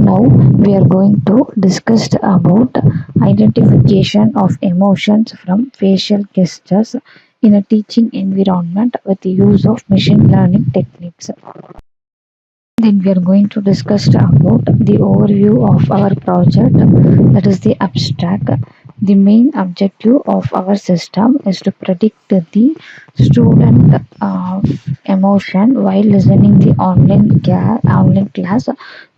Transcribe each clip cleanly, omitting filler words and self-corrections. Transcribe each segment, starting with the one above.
Now we are going to discuss about identification of emotions from facial gestures in a teaching environment with the use of machine learning techniques. Then we are going to discuss about the overview of our project, that is the abstract. The main objective of our system is to predict the student emotion while listening the online class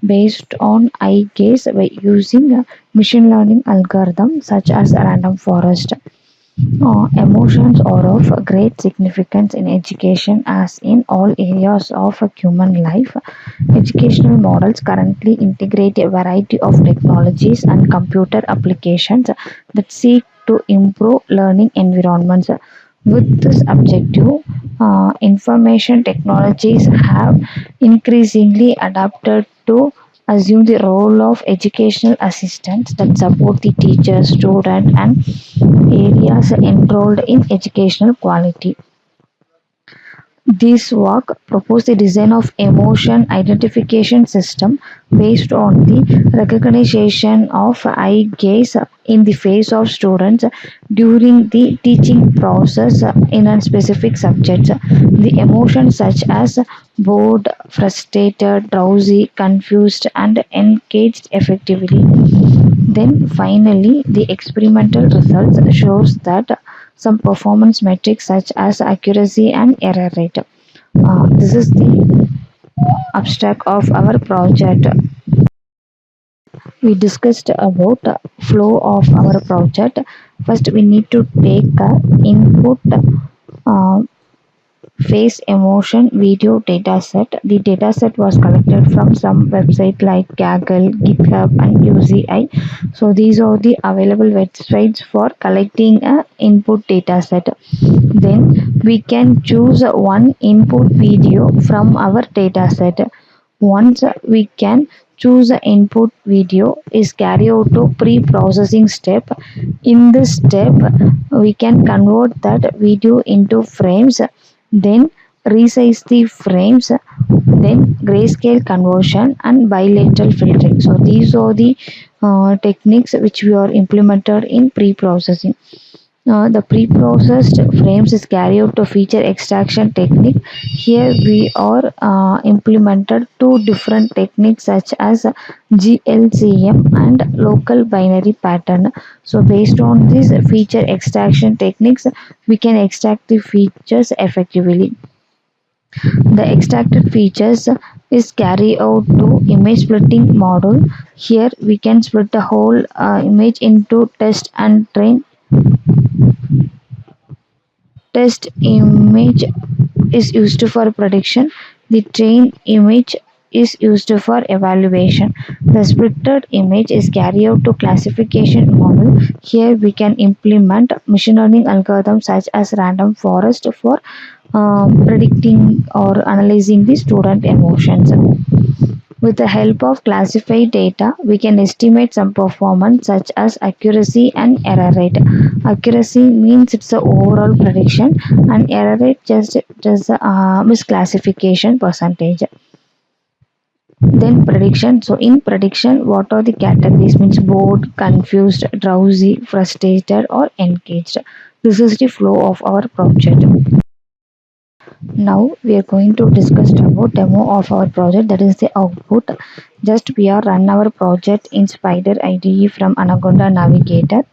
based on eye gaze by using a machine learning algorithm such as random forest. Emotions are of great significance in education as in all areas of human life. Educational models currently integrate a variety of technologies and computer applications that seek to improve learning environments. With this objective, information technologies have increasingly adapted to assume the role of educational assistants that support the teacher, student, and areas enrolled in educational quality. This work proposed the design of emotion identification system based on the recognition of eye gaze in the face of students during the teaching process in a specific subject. The emotions such as bored, frustrated, drowsy, confused, and engaged effectively. Then finally, the experimental results shows that some performance metrics such as accuracy and error rate. This is the abstract of our project. We discussed about flow of our project. First, we need to take input uh, face emotion video dataset. The dataset was collected from some website like Kaggle, GitHub, and UCI. So these are the available websites for collecting a input dataset. Then we can choose one input video from our dataset. Once we can choose the input video is carried out to pre-processing step. In this step, we can convert that video into frames, then resize the frames, then grayscale conversion and bilateral filtering. So these are the techniques which we are implemented in pre-processing. The pre-processed frames is carried out to feature extraction technique. Here we are implemented two different techniques such as GLCM and local binary pattern. So based on these feature extraction techniques, we can extract the features effectively. The extracted features is carried out to image splitting model. Here we can split the whole image into test and train. Test image is used for prediction. The train image is used for evaluation. The splitted image is carried out to classification model. Here we can implement machine learning algorithms such as random forest for predicting or analyzing the student emotions. With the help of classified data, we can estimate some performance such as accuracy and error rate. Accuracy means it's the overall prediction, and error rate just misclassification percentage. Then prediction. So in prediction, what are the categories? Means bored, confused, drowsy, frustrated, or engaged. This is the flow of our project. Now we are going to discuss about demo of our project, that is the output. Just we are run our project in Spider IDE from Anaconda Navigator.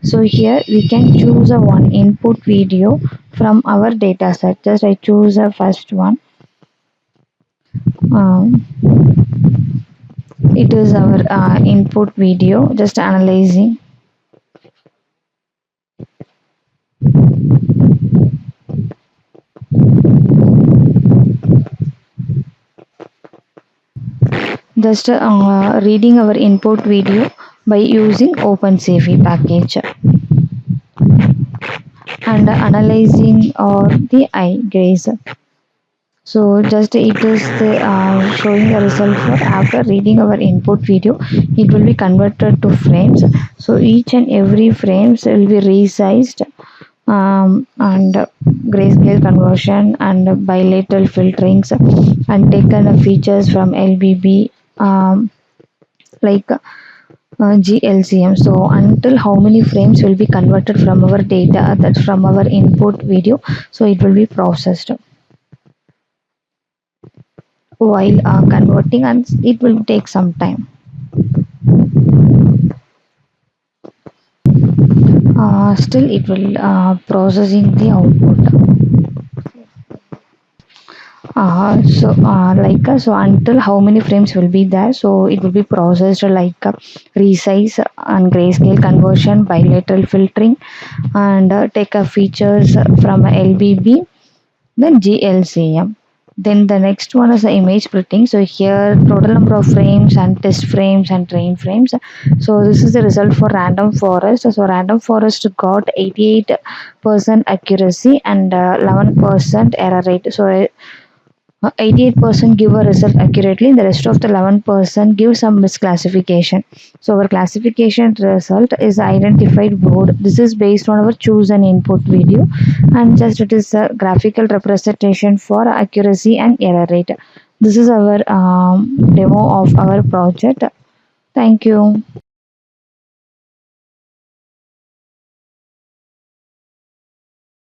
So here we can choose a one input video from our dataset. Just I choose a first one. Um, it is our input video, just analyzing. Just reading our input video by using OpenCV package and analyzing or the eye gaze. So just it is the, showing the result for after reading our input video. It will be converted to frames. So each and every frames will be resized and grayscale conversion and bilateral filterings and taken features from LBB, like GLCM. So until how many frames will be converted from our data, that's from our input video, so it will be processed while converting, and it will take some time. Still it will processing the output. So until how many frames will be there, so it will be processed like resize and grayscale conversion, bilateral filtering, and take features from LBB, then GLCM. Then the next one is the image splitting. So here total number of frames and test frames and train frames. So this is the result for random forest. So random forest got 88% accuracy and 11% error rate. So 88% give a result accurately, the rest of the 11% give some misclassification. So our classification result is identified board. This is based on our choose an input video, and just it is a graphical representation for accuracy and error rate. This is our demo of our project. Thank you.